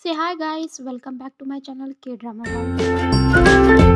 Say hi guys, welcome back to my channel K Drama Vibes.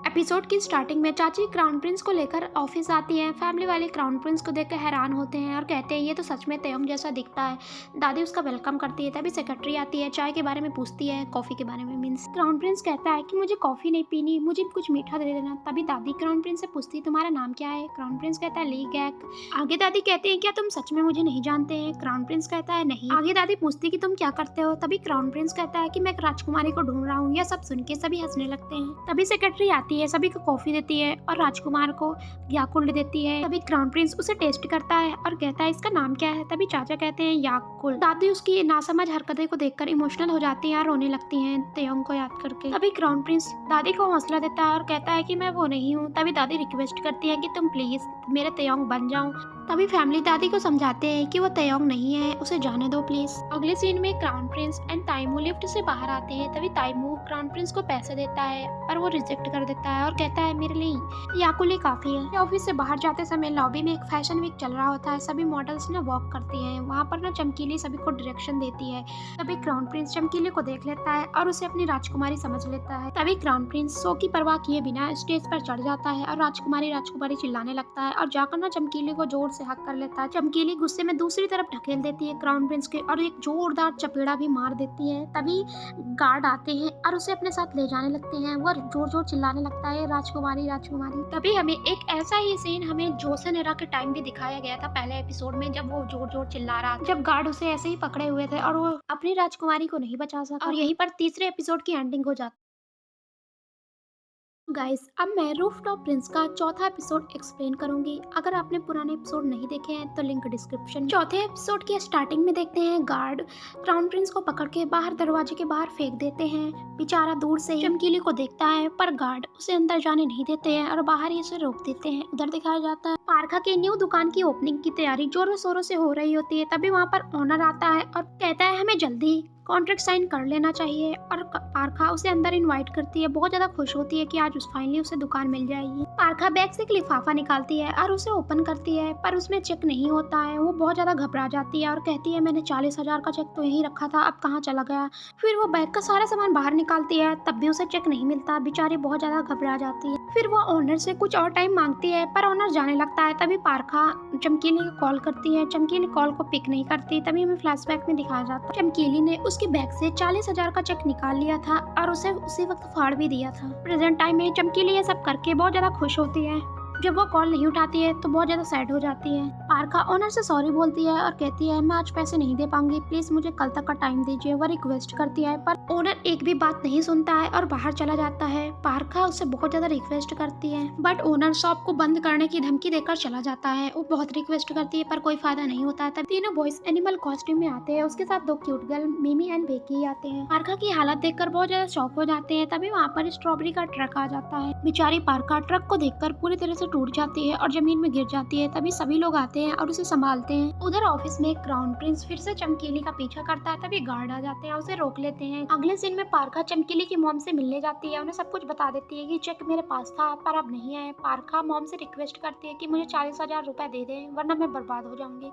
Episode की starting में चाची crown Prince को लेकर ऑफिस आती हैं। फैमिली वाले क्राउन प्रिंस को देखकर हैरान होते हैं और कहते हैं ये तो सच में तेयंग जैसा दिखता है। दादी उसका वेलकम करती है। तभी सेक्रेटरी आती है, चाय के बारे में पूछती है, कॉफी के बारे में मीन्स। क्राउन प्रिंस कहता है कि मुझे कॉफी नहीं पीनी, मुझे कुछ मीठा दे देना। तभी दादी क्राउन प्रिंस से पूछती है तुम्हारा नाम क्या है। क्राउन प्रिंस कहता है ली गैक। आगे दादी कहते हैं क्या तुम सच में मुझे नहीं जानते हैं। क्राउन प्रिंस कहता है नहीं। आगे दादी पूछती है कि तुम क्या करते हो। तभी क्राउन प्रिंस कहता है कि मैं एक राजकुमारी को ढूंढ रहा हूँ। यह सब सुन के सभी हंसने लगते हैं। तभी सेक्रेटरी आती है, सभी को कॉफी देती है और राजकुमार को याकुल्ट देती है। तभी क्राउन प्रिंस उसे टेस्ट करता है और कहता है इसका नाम क्या है। तभी चाचा कहते हैं याकुल्ट। दादी उसकी नासमझ हरकतें को देखकर इमोशनल हो जाती है और रोने लगती हैं तेयंग को याद करके। तभी क्राउन प्रिंस दादी को हौसला देता है और कहता है कि मैं वो नहीं हूँ। तभी दादी रिक्वेस्ट करती है कि तुम प्लीज मेरे तेयंग बन जाओ। तभी फैमिली दादी को समझाते हैं कि वो तेयंग नहीं है, उसे जाने दो प्लीज। अगले सीन में क्राउन प्रिंस एंड ताइमू लिफ्ट से बाहर आते हैं। तभी ताइमू क्राउन प्रिंस को पैसे देता है पर वो रिजेक्ट कर देता है और कहता है मेरे लिए याकुल ही काफी है। ऑफिस से बाहर जाते समय लॉबी में एक फैशन वीक चल रहा होता है। सभी मॉडल्स ना वॉक करती हैं। वहाँ पर ना चमकीली सभी को डायरेक्शन देती है। तभी क्राउन प्रिंस चमकीली को देख लेता है और उसे अपनी राजकुमारी समझ लेता है। तभी क्राउन प्रिंस शो की परवाह किए बिना स्टेज पर चढ़ जाता है और राजकुमारी राजकुमारी चिल्लाने लगता है और जाकर ना चमकीली को जोर से हक कर लेता है। चमकीली गुस्से में दूसरी तरफ ढकेल देती है क्राउन प्रिंस के और एक जोरदार चपेड़ा भी मार देती है। तभी गार्ड आते हैं और उसे अपने साथ ले जाने लगते हैं। वह जोर जोर चिल्लाने लगता है राजकुमारी राजकुमारी। तभी हमें एक ऐसा ही सीन हमें जोसेन एरा के टाइम भी दिखाया गया था पहले एपिसोड में, जब वो जोर जोर चिल्ला रहा था, जब गार्ड उसे ऐसे ही पकड़े हुए थे और वो अपनी राजकुमारी को नहीं बचा सका। और यहीं पर तीसरे एपिसोड की एंडिंग हो जाती। गाइस अब मैं रूफटॉप प्रिंस का चौथा एपिसोड एक्सप्लेन करूंगी। अगर आपने पुराने एपिसोड नहीं देखे हैं तो लिंक डिस्क्रिप्शन। चौथे एपिसोड की स्टार्टिंग में देखते हैं गार्ड क्राउन प्रिंस को पकड़ के बाहर दरवाजे के बाहर फेंक देते हैं। बेचारा दूर से चमकीली को देखता है पर गार्ड उसे अंदर जाने नहीं देते हैं और बाहर ही उसे रोक देते हैं। उधर दिखाया जाता है पारखा के न्यू दुकान की ओपनिंग की तैयारी जोरों शोरों से हो रही होती है। तभी वहाँ पर ओनर आता है और कहता है हमें जल्दी कॉन्ट्रैक्ट साइन कर लेना चाहिए और पारखा उसे अंदर इनवाइट करती है। बहुत ज्यादा खुश होती है कि आज फाइनली उसे दुकान मिल जाएगी। पारखा बैग से एक लिफाफा निकालती है और उसे ओपन करती है पर उसमें चेक नहीं होता है। वो बहुत ज्यादा घबरा जाती है और कहती है मैंने 40,000 का चेक तो यहीं रखा था, अब कहाँ चला गया। फिर वो बैग का सारा सामान बाहर निकालती है तब भी उसे चेक नहीं मिलता। बेचारी बहुत ज्यादा घबरा जाती है। फिर वो ओनर से कुछ और टाइम मांगती है पर ओनर जाने लगता है। तभी पारखा चमकीली को कॉल करती है। चमकीली कॉल को पिक नहीं करती। तभी हमें फ्लैशबैक में दिखाया जाता है चमकीली ने उसके बैग से 40,000 का चेक निकाल लिया था और उसे उसी वक्त फाड़ भी दिया था। प्रेजेंट टाइम में चमकीली ये सब करके बहुत ज्यादा खुश होती है। जब वो कॉल नहीं उठाती है तो बहुत ज्यादा सैड हो जाती है। पारखा ओनर से सॉरी बोलती है और कहती है मैं आज पैसे नहीं दे पाऊंगी, प्लीज मुझे कल तक का टाइम दीजिए। वो रिक्वेस्ट करती है पर ओनर एक भी बात नहीं सुनता है और बाहर चला जाता है। पारखा उससे बहुत ज्यादा रिक्वेस्ट करती है बट ओनर शॉप को बंद करने की धमकी देकर चला जाता है। वो बहुत रिक्वेस्ट करती है पर कोई फायदा नहीं होता है। तब तीनों बॉयज एनिमल कॉस्ट्यूम में आते हैं। उसके साथ दो क्यूट गर्ल मिमी एंड बेकी आते हैं। पारखा की हालत देखकर बहुत ज्यादा शॉक हो जाते हैं। तभी वहाँ पर स्ट्रॉबेरी का ट्रक आ जाता है। बेचारी पारखा ट्रक को देखकर पूरी तरह से टूट जाती है और जमीन में गिर जाती है। तभी सभी लोग आते हैं और उसे संभालते हैं। उधर ऑफिस में क्राउन प्रिंस फिर से चमकीली का पीछा करता है। तभी गार्ड आ जाते हैं, उसे रोक लेते हैं। अगले सीन में पारखा चमकीली की मॉम से मिलने जाती है। उन्हें सब कुछ बता देती है कि चेक मेरे पास था पर अब नहीं है। पारखा मॉम से रिक्वेस्ट करती है कि मुझे 40,000 रुपए दे दे वरना मैं बर्बाद हो जाऊंगी।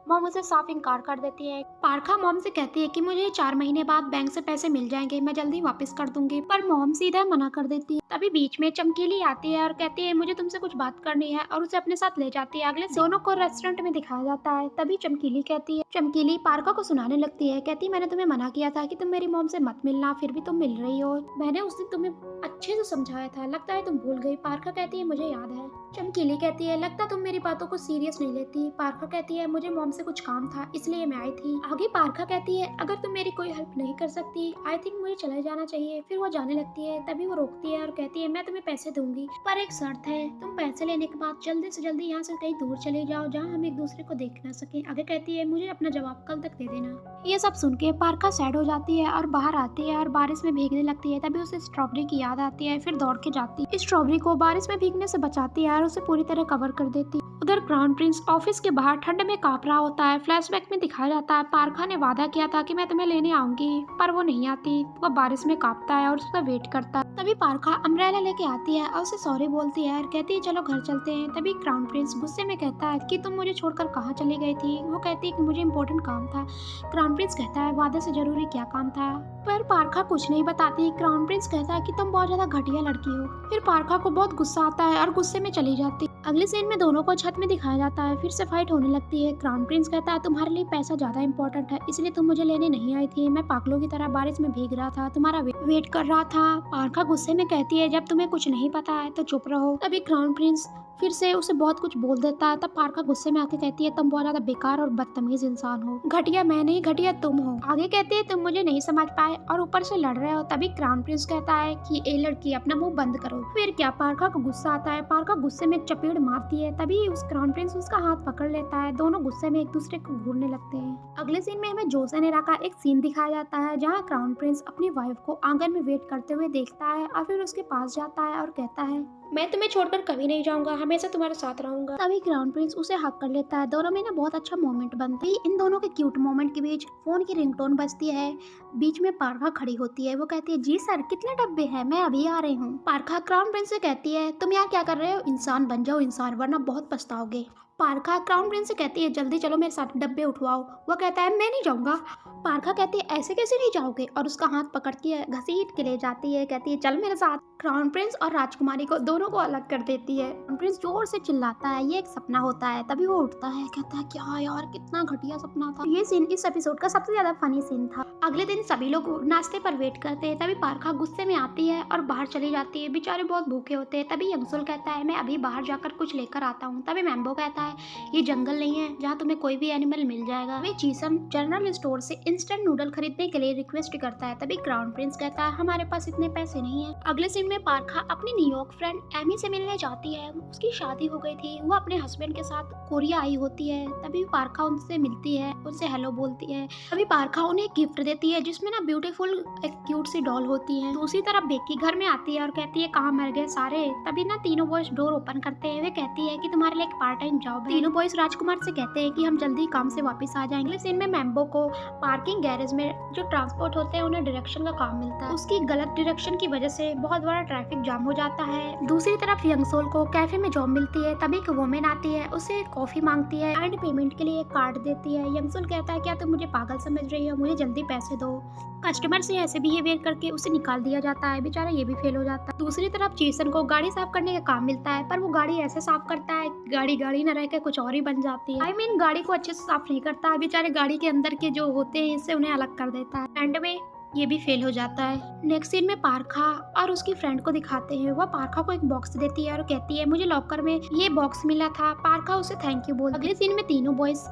मॉम उसे साफ इनकार कर देती है। पारखा मॉम से कहती है कि मुझे 4 महीने बाद बैंक से पैसे मिल जाएंगे, मैं जल्दी वापस कर दूंगी, पर मॉम सीधा मना कर देती है। तभी बीच में चमकीली आती है और कहती है मुझे तुमसे कुछ बात करनी है और उसे अपने साथ ले जाती है। अगले दोनों को रेस्टोरेंट में दिखाया जाता है। तभी चमकीली कहती है, चमकीली पारखा को सुनाने लगती है, कहती मैंने तुम्हें मना किया था कि तुम मेरी मॉम से मत मिलना, फिर भी तुम मिल रही हो। मैंने उस दिन तुम्हें अच्छे से समझाया था, लगता है तुम भूल गई। पारखा कहती है मुझे याद है। चमकीली कहती है लगता तुम मेरी बातों को सीरियस नहीं लेती। पारखा कहती है मुझे मॉम से कुछ काम था इसलिए मैं आई थी। आगे पारखा कहती है अगर तुम मेरी कोई हेल्प नहीं कर सकती आई थिंक मुझे चले जाना चाहिए। फिर वो जाने लगती है। तभी वो रोकती है और कहती है मैं तुम्हें पैसे दूंगी पर एक शर्त है, तुम पैसे लेने के बाद जल्दी से जल्दी यहाँ से कहीं दूर चले जाओ जहाँ हम एक दूसरे को देख ना सके। आगे कहती है मुझे अपना जवाब कल तक दे देना। ये सब सुन के पारखा सैड हो जाती है और बाहर आती है और बारिश में भीगने लगती है। तभी उसे स्ट्रॉबेरी की याद आती है। फिर दौड़ के जाती है, स्ट्रॉबेरी को बारिश में भीगने से बचाती है और उसे पूरी तरह कवर कर देती है। उधर क्राउन प्रिंस ऑफिस के बाहर ठंड में कांप रहा होता है। फ्लैशबैक में दिखाया जाता है पारखा ने वादा किया था कि मैं तुम्हें लेने आऊंगी, पर वो नहीं आती। वह बारिश में कांपता है और उसका वेट करता है। तभी पारखा अम्ब्रेला लेके आती है और उसे सॉरी बोलती है और कहती है चलो घर चलते हैं। तभी क्राउन प्रिंस गुस्से में कहता है कि तुम मुझे छोड़कर कहाँ चली गई थी। वो कहती है कि मुझे इम्पोर्टेंट काम था। क्राउन प्रिंस कहता है वादे से जरूरी क्या काम था, पर पारखा कुछ नहीं बताती। क्राउन प्रिंस कहता है कि तुम बहुत ज्यादा घटिया लड़की हो। फिर पारखा को बहुत गुस्सा आता है और गुस्से में चली जाती है। अगले सीन में दोनों को छत में दिखाया जाता है। फिर से फाइट होने लगती है। क्राउन प्रिंस कहता है तुम्हारे लिए पैसा ज्यादा इंपॉर्टेंट है, इसलिए तुम मुझे लेने नहीं आई थी। मैं पागलों की तरह बारिश में भीग रहा था, तुम्हारा वेट कर रहा था। पारखा गुस्से में कहती है जब तुम्हें कुछ नहीं पता है तो चुप रहो। तभी क्राउन प्रिंस फिर से उसे बहुत कुछ बोल देता है। तब पारखा गुस्से में आके कहती है तुम बहुत ज्यादा बेकार और बदतमीज इंसान हो। घटिया मैं नहीं, घटिया तुम हो। आगे कहती है तुम मुझे नहीं समझ पाए और ऊपर से लड़ रहे हो। तभी क्राउन प्रिंस कहता है कि ए लड़की अपना मुंह बंद करो। फिर क्या पारखा को गुस्सा आता है। पारखा गुस्से में एक चपेड़ मारती है। तभी उस क्राउन प्रिंस उसका हाथ पकड़ लेता है। दोनों गुस्से में एक दूसरे को घूरने लगते हैं। अगले सीन में हमें जोसेनेरा का एक सीन दिखाया जाता है जहाँ क्राउन प्रिंस अपनी वाइफ को आंगन में वेट करते हुए देखता है और फिर उसके पास जाता है और कहता है मैं तुम्हें छोड़कर कभी नहीं जाऊंगा, हमेशा तुम्हारे साथ रहूंगा। तभी क्राउन प्रिंस उसे हक कर लेता है। दोनों में ना बहुत अच्छा मोमेंट बनता है। इन दोनों के क्यूट मोमेंट के बीच फोन की रिंगटोन बजती है। बीच में पारखा खड़ी होती है। वो कहती है जी सर कितने डब्बे हैं, मैं अभी आ रही हूँ। पारखा क्राउन प्रिंस से कहती है तुम यहाँ क्या कर रहे हो, इंसान बन जाओ इंसान, वरना बहुत पछताओगे। पारखा क्राउन प्रिंस से कहती है जल्दी चलो मेरे साथ डब्बे उठवाओ। वो कहता है मैं नहीं जाऊंगा। पारखा कहती है ऐसे कैसे नहीं जाओगे, और उसका हाथ पकड़ के घसीट के ले जाती है। कहती है चल मेरे साथ। क्राउन प्रिंस और राजकुमारी को दोनों को अलग कर देती है। क्राउन प्रिंस जोर से चिल्लाता है ये एक सपना होता है। तभी वो उठता है, कहता है क्या यार कितना घटिया सपना था। ये सीन इस एपिसोड का सबसे ज्यादा फनी सीन था। अगले दिन सभी लोग नाश्ते पर वेट करते हैं। तभी पारखा गुस्से में आती है और बाहर चली जाती है। बेचारे बहुत भूखे होते हैं। तभी यंगसुल कहता है मैं अभी बाहर जाकर कुछ लेकर आता हूँ। तभी मैम्बो कहता है ये जंगल नहीं है जहाँ तुम्हें कोई भी एनिमल मिल जाएगा। वे चीसन जनरल स्टोर से इंस्टेंट नूडल खरीदने के लिए रिक्वेस्ट करता है। तभी क्राउन प्रिंस कहता है हमारे पास इतने पैसे नहीं है। अगले सीन में पारखा अपनी न्यूयॉर्क फ्रेंड एमी से मिलने जाती है। उसकी शादी हो गई थी। वो अपने हस्बैंड के साथ कोरिया आई होती है। तभी पारखा उनसे मिलती है, उनसे हेलो बोलती है। तभी पारखा उन्हें गिफ्ट देती है जिसमें ना ब्यूटीफुल एक क्यूट सी डॉल होती है। दूसरी तरफ बेकी घर में आती है और कहती है कहाँ मर गए सारे। तभी ना तीनों बॉयज डोर ओपन करते हैं। वे कहती है कि तुम्हारे लिए एक पार्ट टाइम जॉब है। तीनों बॉयज राजकुमार से कहते हैं कि हम जल्दी काम से वापस आ जाएंगे। सीन में मैम्बो को पार्किंग गैरेज में जो ट्रांसपोर्ट होते हैं उन्हें डायरेक्शन का काम मिलता है। उसकी गलत डायरेक्शन की वजह से बहुत बड़ा ट्रैफिक जाम हो जाता है। दूसरी तरफ यंगसोल को कैफे में जॉब मिलती है। तभी एक वुमेन आती है, उसे कॉफी मांगती है एंड पेमेंट के लिए एक कार्ड देती है। यंगसोल कहता है क्या तुम मुझे पागल समझ रही हो, मुझे जल्दी पैसे दो। कस्टमर से ऐसे बिहेवियर करके उसे निकाल दिया जाता है। बेचारा ये भी फेल हो जाता है। दूसरी तरफ चीसन को गाड़ी साफ करने का काम मिलता है, पर वो गाड़ी ऐसे साफ करता है गाड़ी गाड़ी न रहकर कुछ और ही बन जाती है। I mean, गाड़ी को अच्छे से साफ नहीं करता है। बेचारे गाड़ी के अंदर के जो होते हैं इससे उन्हें अलग कर देता है। एंड में ये भी फेल हो जाता है। नेक्स्ट सीन में पारखा और उसकी फ्रेंड को दिखाते हैं। वह पारखा को एक बॉक्स देती है और कहती है मुझे लॉकर में ये बॉक्स मिला था। पारखा उसे थैंक यू बोल। अगले सीन में तीनों बॉयज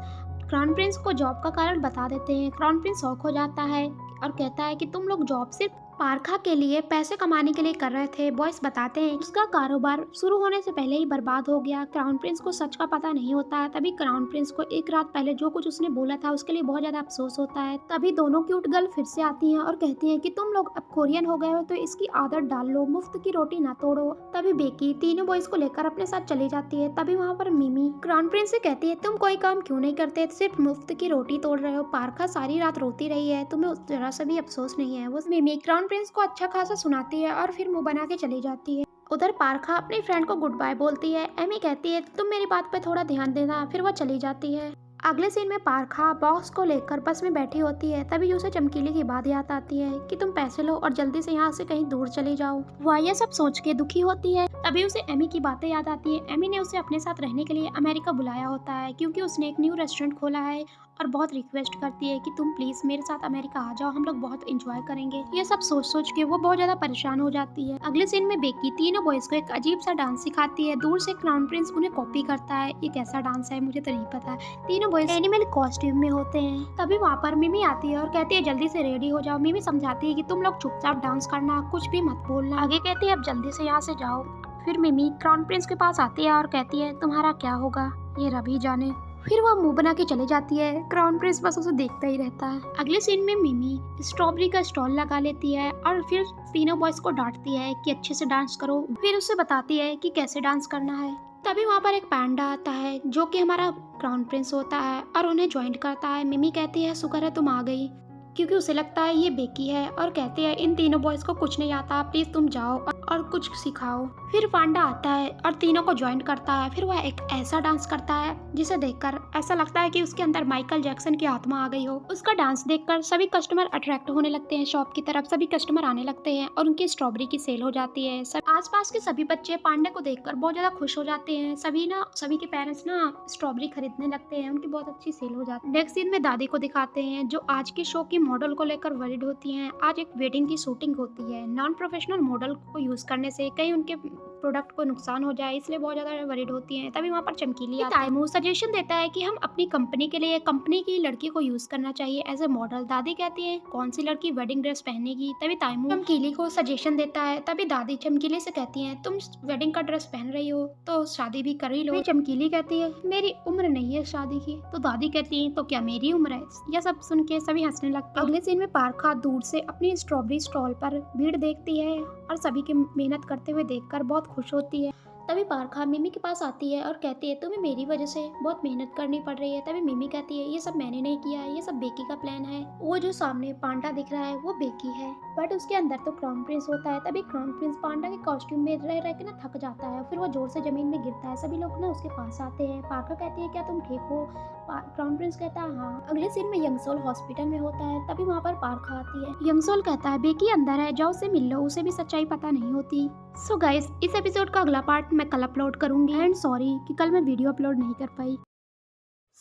क्राउन प्रिंस को जॉब का कारण बता देते हैं। क्राउन प्रिंस शॉक हो जाता है और कहता है कि तुम लोग जॉब सिर्फ पारखा के लिए पैसे कमाने के लिए कर रहे थे। बॉयज बताते हैं उसका कारोबार शुरू होने से पहले ही बर्बाद हो गया। क्राउन प्रिंस को सच का पता नहीं होता है। तभी क्राउन प्रिंस को एक रात पहले जो कुछ उसने बोला था उसके लिए बहुत ज्यादा अफसोस होता है। तभी दोनों क्यूट गर्ल फिर से आती हैं और कहती हैं कि तुम लोग अब कोरियन हो गए हो तो इसकी आदत डाल लो, मुफ्त की रोटी ना तोड़ो। तभी बेकी तीनों बॉयज को लेकर अपने साथ चली जाती है। तभी वहाँ पर मिमी क्राउन प्रिंस से कहती है तुम कोई काम क्यों नहीं करते, सिर्फ मुफ्त की रोटी तोड़ रहे हो। पारखा सारी रात रोती रही है, तुम्हें जरा सा भी अफसोस नहीं है। वो मिमी क्राउन प्रिंस को अच्छा खासा सुनाती है और फिर मुंह बना के चली जाती है। उधर पारखा अपनी फ्रेंड को गुड बाय बोलती है। एमी कहती है तुम मेरी बात पे थोड़ा ध्यान देना, फिर वो चली जाती है। अगले सीन में पारखा बॉक्स को लेकर बस में बैठी होती है। तभी उसे चमकीली की बात याद आती है कि तुम पैसे लो और जल्दी से यहाँ से कहीं दूर चले जाओ। वह ये सब सोच के दुखी होती है। तभी उसे एमी की बातें याद आती है। एमी ने उसे अपने साथ रहने के लिए अमेरिका बुलाया होता है क्योंकि उसने एक न्यू रेस्टोरेंट खोला है और बहुत रिक्वेस्ट करती है कि तुम प्लीज मेरे साथ अमेरिका आ जाओ, हम लोग बहुत एंजॉय करेंगे। ये सब सोच सोच के वो बहुत ज्यादा परेशान हो जाती है। अगले सीन में बेकी तीनों बॉयज को एक अजीब सा डांस सिखाती है। दूर से क्राउन प्रिंस उन्हें कॉपी करता है। ये कैसा डांस है मुझे तो नहीं पता। तीनों बॉयज एनिमल कॉस्ट्यूम में होते हैं। तभी वहाँ पर मिमी आती है और कहती है जल्दी से रेडी हो जाओ। मिमी समझाती है कि तुम लोग चुपचाप डांस करना, कुछ भी मत बोलना। आगे कहती है अब जल्दी से यहाँ से जाओ। फिर मिमी क्राउन प्रिंस के पास आती है और कहती है तुम्हारा क्या होगा ये रब ही जाने। फिर वह मुंह बना के चले जाती है। क्राउन प्रिंस बस उसे देखता ही रहता है। अगले सीन में मिमी स्ट्रॉबेरी का स्टॉल लगा लेती है और फिर तीनों बॉयज को डांटती है कि अच्छे से डांस करो। फिर उसे बताती है कि कैसे डांस करना है। तभी वहाँ पर एक पांडा आता है जो कि हमारा क्राउन प्रिंस होता है और उन्हें ज्वाइन करता है। मिमी कहती है शुक्र है तुम आ गई, क्योंकि उसे लगता है ये बेकी है, और कहती है इन तीनों बॉयज को कुछ नहीं आता, प्लीज तुम जाओ और कुछ सिखाओ। फिर पांडा आता है और तीनों को ज्वाइन करता है। फिर वह एक ऐसा डांस करता है जिसे देखकर ऐसा लगता है कि उसके अंदर माइकल जैक्सन की आत्मा आ गई हो। उसका डांस देखकर सभी कस्टमर अट्रैक्ट होने लगते हैं शॉप की तरफ, सभी कस्टमर आने लगते हैं और उनकी स्ट्रॉबेरी की सेल हो जाती है। सब आसपास के सभी बच्चे पांडे को देखकर बहुत ज्यादा खुश हो जाते हैं। सभी के पेरेंट्स ना स्ट्रॉबेरी खरीदने लगते हैं, उनकी बहुत अच्छी सेल हो जाती है। नेक्स्ट सीन में दादी को दिखाते हैं जो आज के शो की मॉडल को लेकर वरीड होती हैं। आज एक वेडिंग की शूटिंग होती है। नॉन प्रोफेशनल मॉडल को यूज करने से कहीं उनके प्रोडक्ट को नुकसान हो जाए, इसलिए बहुत ज्यादा वरीड होती हैं। तभी वहाँ पर चमकीली ताइमू सजेशन देता है कि हम अपनी कंपनी के लिए कंपनी की लड़की को यूज करना चाहिए एज ए मॉडल। दादी कहती है कौन सी लड़की वेडिंग ड्रेस पहनेगी। तभी ताइमू चमकीली को सजेशन देता है। तभी दादी चमकीली से कहती है तुम वेडिंग का ड्रेस पहन रही हो तो शादी भी कर ही लो। चमकीली कहती है मेरी उम्र नहीं है शादी की। तो दादी कहती है तो क्या मेरी उम्र है। यह सब सुन के सभी हंसने लगते हैं। अगले सीन में पारखा दूर से अपनी स्ट्रॉबेरी स्टॉल पर भीड़ देखती है और सभी की मेहनत करते हुए देखकर बहुत खुश होती है। तभी पारखा मिमी के पास आती है और कहती है तुम्हें मेरी वजह से बहुत मेहनत करनी पड़ रही है। तभी मिमी कहती है ये सब मैंने नहीं किया है, ये सब बेकी का प्लान है। वो जो सामने पांडा दिख रहा है वो बेकी है, बट उसके अंदर तो क्राउन प्रिंस होता है। तभी क्राउन प्रिंस पांडा के कॉस्ट्यूम में रह रह के ना थक जाता है, फिर वो जोर से जमीन में गिरता है। सभी लोग ना उसके पास आते हैं। पारखा कहती है क्या तुम ठीक हो। क्राउन प्रिंस कहता है हाँ। अगले सीन में यंगसोल हॉस्पिटल में होता है। तभी वहाँ पर पारखा आती है। यंगसोल कहता है बेकी अंदर है, जाओ उसे मिल लो, उसे भी सच्चाई पता नहीं होती। सो गाइस इस एपिसोड का अगला पार्ट मैं कल अपलोड करूंगी एंड सॉरी कि कल मैं वीडियो अपलोड नहीं कर पाई।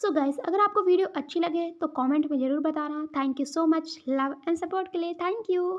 सो गाइस अगर आपको वीडियो अच्छी लगे तो कमेंट में जरूर बताना। Thank you so much love and support के लिए। Thank you.